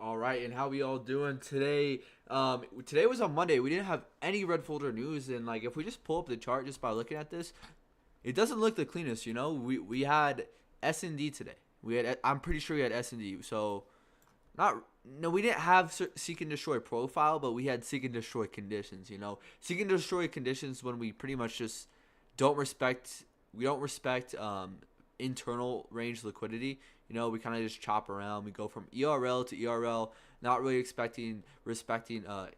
All right, and how we all doing today? Today was on Monday. We didn't have any red folder news, and like if we just pull up the chart just by looking at this, it doesn't look the cleanest. We had S&D today. I'm pretty sure we had S&D. So not no, we didn't have seek and destroy profile, but we had seek and destroy conditions. Seek and destroy conditions when we pretty much just don't respect. We don't respect internal range liquidity. We kind of just chop around. We go from ERL to ERL, not really respecting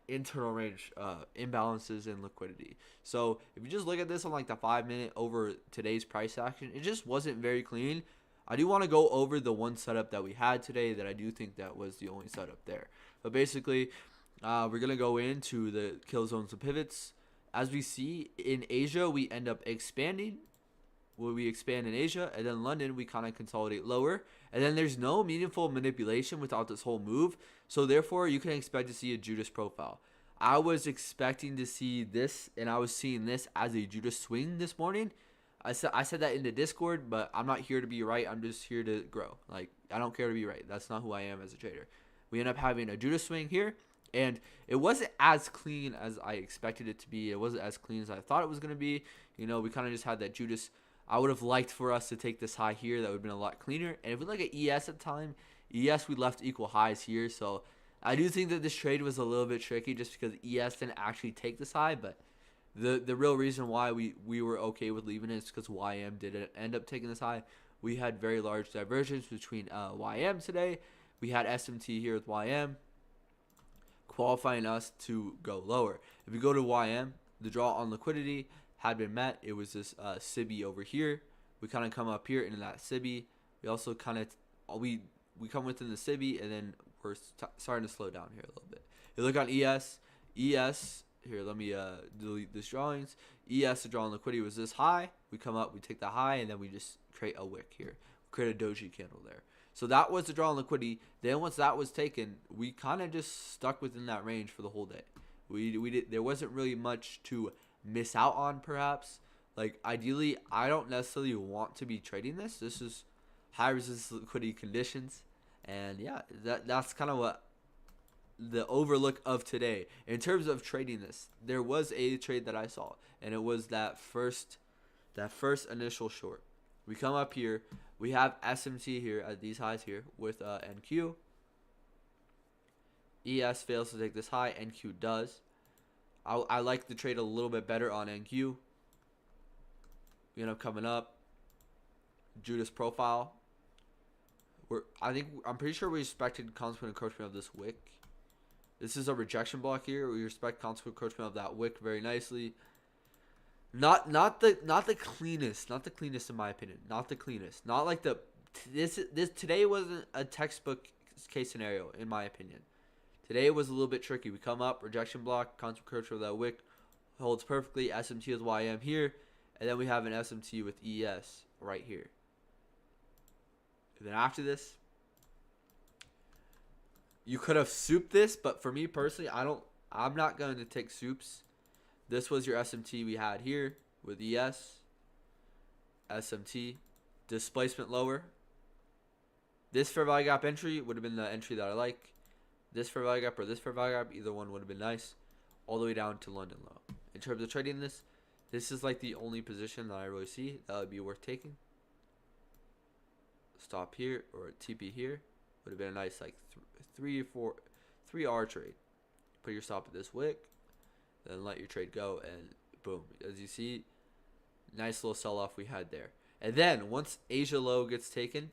internal range imbalances in liquidity. So if you just look at this on like the 5 minute over today's price action, it just wasn't very clean. I do want to go over the one setup that we had today that I do think that was the only setup there. But basically, we're gonna go into the kill zones and pivots. As we see in Asia, we end up expanding where we expand in Asia, and then London we kind of consolidate lower, and then there's no meaningful manipulation without this whole move. So therefore, you can expect to see a Judas profile. I was expecting to see this, and I was seeing this as a Judas swing this morning. I said that in the Discord, but I'm not here to be right. I'm just here to grow. Like, I don't care to be right. That's not who I am as a trader. We end up having a Judas swing here, and it wasn't as clean as I expected it to be. It wasn't as clean as I thought it was going to be. We kind of just had that Judas. I would have liked for us to take this high here. That would have been a lot cleaner. And if we look at ES at the time, ES we left equal highs here. So I do think that this trade was a little bit tricky just because ES didn't actually take this high. But the real reason why we were okay with leaving it is because YM didn't end up taking this high. We had very large divergence between YM today. We had SMT here with YM qualifying us to go lower. If we go to YM, the draw on liquidity had been met. It was this SIBI over here. We kind of come up here into that SIBI. We also kind of we come within the SIBI, and then we're starting to slow down here a little bit. You look on ES here. Let me delete this drawings. ES, the draw on liquidity was this high. We come up, we take the high, and then we just create a wick here. Create a doji candle there. So that was the draw on liquidity. Then once that was taken, we kind of just stuck within that range for the whole day. There wasn't really much to miss out on, perhaps. Like, ideally, I don't necessarily want to be trading this. This is high resistance liquidity conditions, and yeah, that's kind of what the overlook of today in terms of trading this. There was a trade that I saw, and it was that first initial short. We come up here, we have SMT here at these highs here with NQ. ES fails to take this high, NQ does. I like the trade a little bit better on NQ. We end up coming up. Judas profile. I'm pretty sure we respected consequent encroachment of this wick. This is a rejection block here. We respect consequent encroachment of that wick very nicely. Not the cleanest in my opinion. Not the cleanest. Not like this today wasn't a textbook case scenario in my opinion. Today was a little bit tricky. We come up, rejection block, constant curvature of that wick holds perfectly. SMT with YM here, and then we have an SMT with ES right here. And then after this, you could have souped this, but for me personally, I'm not going to take soups. This was your SMT we had here with ES, SMT, displacement lower. This fair value gap entry would have been the entry that I like. This fair value gap or this fair value gap, either one would have been nice. All the way down to London low. In terms of trading this is like the only position that I really see that would be worth taking. Stop here or TP here would have been a nice like 3R trade. Put your stop at this wick, then let your trade go, and boom. As you see, nice little sell-off we had there. And then once Asia low gets taken,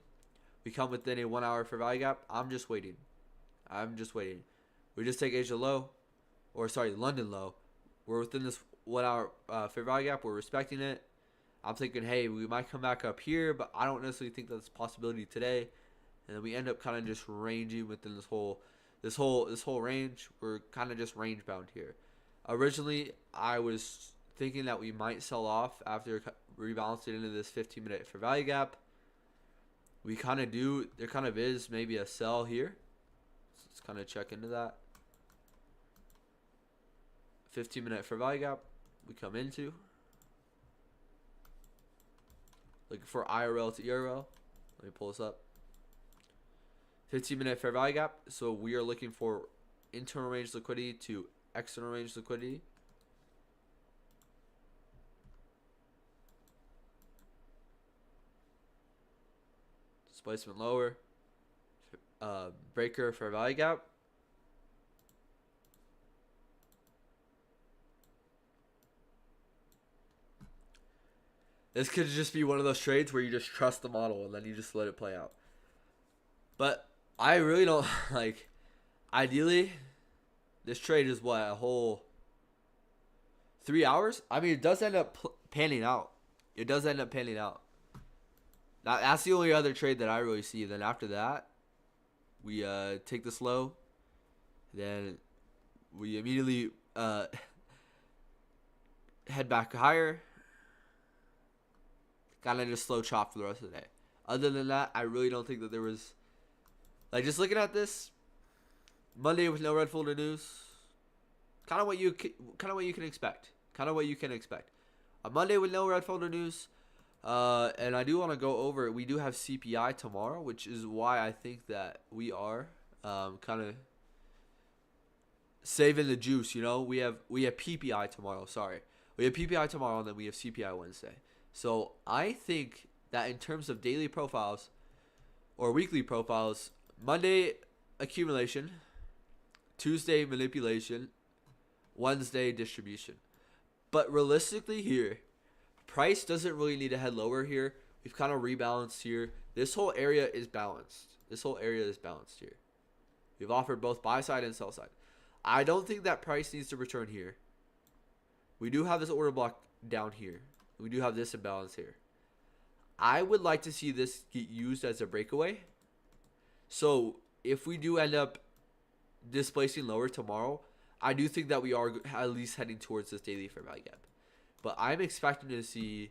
we come within a 1 hour fair value gap. I'm just waiting. We just take Asia low, or sorry, London low. We're within this 1 hour fair value gap. We're respecting it. I'm thinking, hey, we might come back up here, but I don't necessarily think that's a possibility today. And then we end up kind of just ranging within this whole range. We're kind of just range bound here. Originally, I was thinking that we might sell off after rebalancing into this 15-minute fair value gap. We kind of do. There kind of is maybe a sell here. So let's kind of check into that. 15-minute fair value gap we come into. Looking for IRL to ERL. Let me pull this up. 15-minute fair value gap. So we are looking for internal range liquidity to external range liquidity. Displacement lower. Breaker fair value gap. This could just be one of those trades where you just trust the model and then you just let it play out. But I really don't like. Ideally, this trade is what, a whole 3 hours? I mean, it does end up panning out. It does end up panning out. That's the only other trade that I really see. Then after that, we take this low. Then we immediately head back higher. Kind of just slow chop for the rest of the day. Other than that, I really don't think that there was, like, just looking at this Monday with no red folder news. Kind of what you can expect. Kind of what you can expect. A Monday with no red folder news. And I do want to go over. We do have CPI tomorrow, which is why I think that we are kind of saving the juice. You know, we have PPI tomorrow. Sorry, we have PPI tomorrow, and then we have CPI Wednesday. So I think that in terms of daily profiles or weekly profiles, Monday accumulation, Tuesday manipulation, Wednesday distribution. But realistically here, price doesn't really need to head lower here. We've kind of rebalanced here. This whole area is balanced. Here. We've offered both buy side and sell side. I don't think that price needs to return here. We do have this order block down here. We do have this imbalance here. I would like to see this get used as a breakaway. So if we do end up displacing lower tomorrow, I do think that we are at least heading towards this daily fair value gap. But I'm expecting to see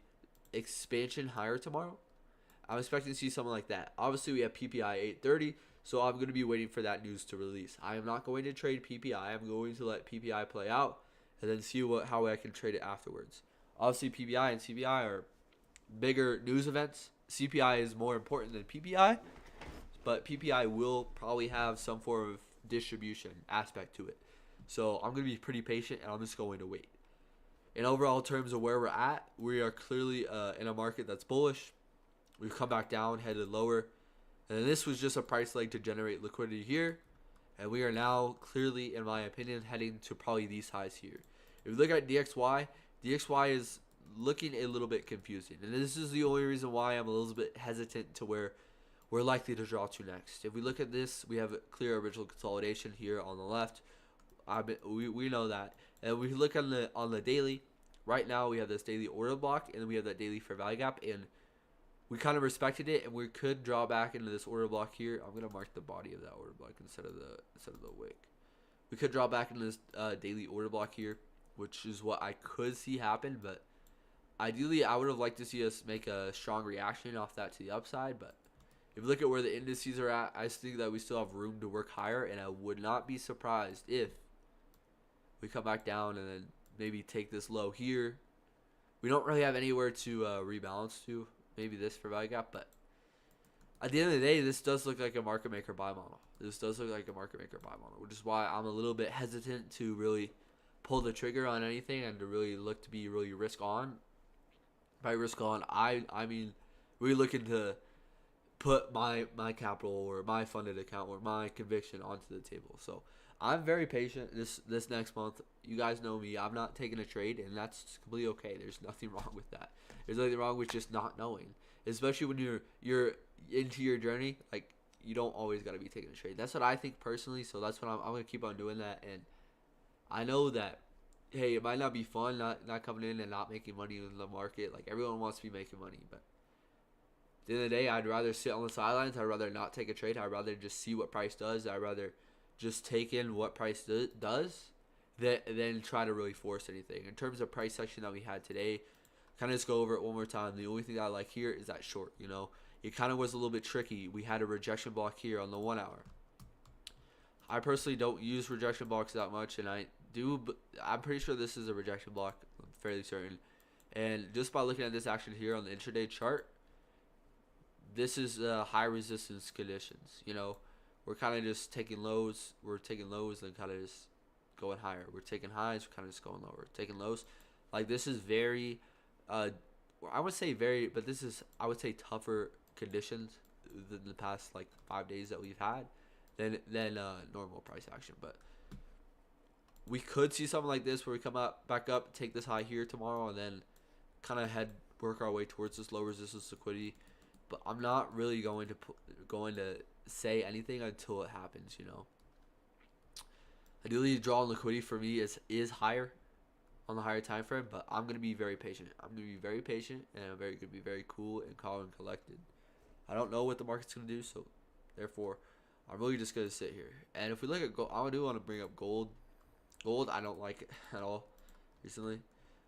expansion higher tomorrow. I'm expecting to see something like that. Obviously, we have PPI 830, so I'm going to be waiting for that news to release. I am not going to trade PPI. I'm going to let PPI play out and then see how I can trade it afterwards. Obviously, PPI and CPI are bigger news events. CPI is more important than PPI, but PPI will probably have some form of distribution aspect to it. So I'm going to be pretty patient, and I'm just going to wait. In overall terms of where we're at, we are clearly in a market that's bullish. We've come back down, headed lower. And this was just a price leg to generate liquidity here. And we are now clearly, in my opinion, heading to probably these highs here. If you look at DXY, DXY is looking a little bit confusing. And this is the only reason why I'm a little bit hesitant to where we're likely to draw to next. If we look at this, we have a clear original consolidation here on the left. We know that. And we look on the daily. Right now we have this daily order block, and then we have that daily fair value gap, and we kind of respected it, and we could draw back into this order block here. I'm gonna mark the body of that order block instead of the wick. We could draw back into this daily order block here, which is what I could see happen. But ideally, I would have liked to see us make a strong reaction off that to the upside. But if you look at where the indices are at, I think that we still have room to work higher, and I would not be surprised if we come back down and then maybe take this low here. We don't really have anywhere to rebalance to. Maybe this for value gap, but at the end of the day, this does look like a market maker buy model. Which is why I'm a little bit hesitant to really pull the trigger on anything and to really look to be really risk on. By risk on, I mean really looking to put my capital or my funded account or my conviction onto the table. So I'm very patient this next month. You guys know me. I'm not taking a trade, and that's completely okay. There's nothing wrong with that. There's nothing wrong with just not knowing, especially when you're into your journey. Like, you don't always gotta be taking a trade. That's what I think personally. So that's what I'm gonna keep on doing that. And I know that, hey, it might not be fun not coming in and not making money in the market. Like, everyone wants to be making money, but at the end of the day, I'd rather sit on the sidelines. I'd rather not take a trade. I'd rather just see what price does. I'd rather just take in what price does than try to really force anything. In terms of price section that we had today, kind of just go over it one more time. The only thing that I like here is that short, you know. It kind of was a little bit tricky. We had a rejection block here on the 1 hour. I personally don't use rejection blocks that much, and I'm pretty sure this is a rejection block. I'm fairly certain. And just by looking at this action here on the intraday chart, this is high resistance conditions. You know, we're kind of just taking lows. We're taking lows and kind of just going higher. We're taking highs. We're kind of just going lower. Taking lows. Like this is very, I would say very, but this is I would say tougher conditions than the past like 5 days that we've had than normal price action. But we could see something like this where we come up back up, take this high here tomorrow, and then kind of work our way towards this low resistance liquidity. But I'm not really going to say anything until it happens. Ideally, draw on liquidity for me is higher on the higher time frame, but I'm gonna be very patient. I'm gonna be very patient, and I'm gonna be very cool and calm and collected. I don't know what the market's gonna do, so therefore, I'm really just gonna sit here. And if we look at gold, I do want to bring up gold. Gold, I don't like it at all. Recently,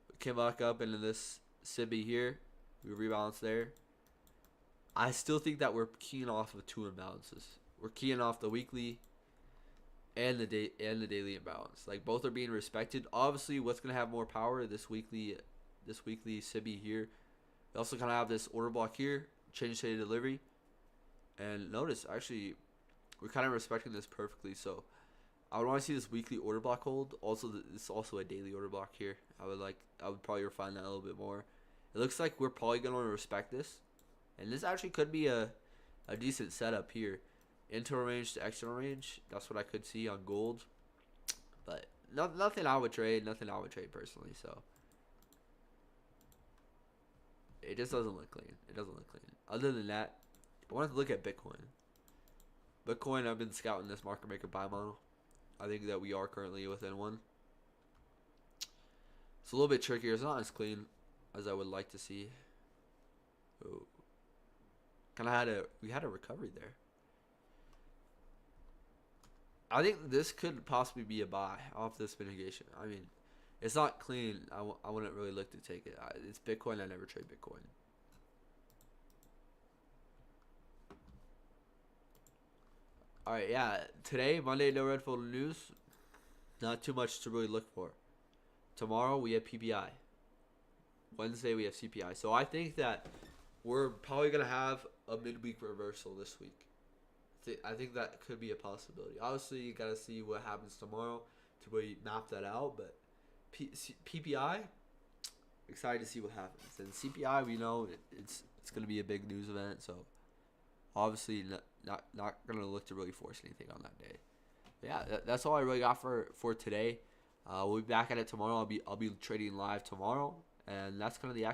we came back up into this SIBI here. We rebalanced there. I still think that we're keying off of two imbalances. We're keying off the weekly and the daily imbalance. Like both are being respected. Obviously, what's gonna have more power this weekly SIBI here. We also kind of have this order block here, change state of delivery, and notice actually we're kind of respecting this perfectly. So I would want to see this weekly order block hold. Also, this is also a daily order block here. I would probably refine that a little bit more. It looks like we're probably gonna respect this, and this actually could be a decent setup here. Internal range to external range. That's what I could see on gold. But nothing I would trade. Nothing I would trade personally. So it just doesn't look clean. It doesn't look clean. Other than that, I wanted to look at Bitcoin. Bitcoin, I've been scouting this market maker buy model. I think that we are currently within one. It's a little bit trickier. It's not as clean as I would like to see. Oh. We had a recovery there. I think this could possibly be a buy off this mitigation. I mean, it's not clean. I wouldn't really look to take it. It's Bitcoin. I never trade Bitcoin. All right, yeah. Today, Monday, no red folder news. Not too much to really look for. Tomorrow we have PPI. Wednesday we have CPI. So I think that we're probably gonna have a midweek reversal this week. I think that could be a possibility. Obviously, you gotta see what happens tomorrow to really map that out. But PPI, excited to see what happens. And CPI, we know it's gonna be a big news event. So obviously, not gonna look to really force anything on that day. But yeah, that's all I really got for today. We'll be back at it tomorrow. I'll be trading live tomorrow, and that's kind of the action.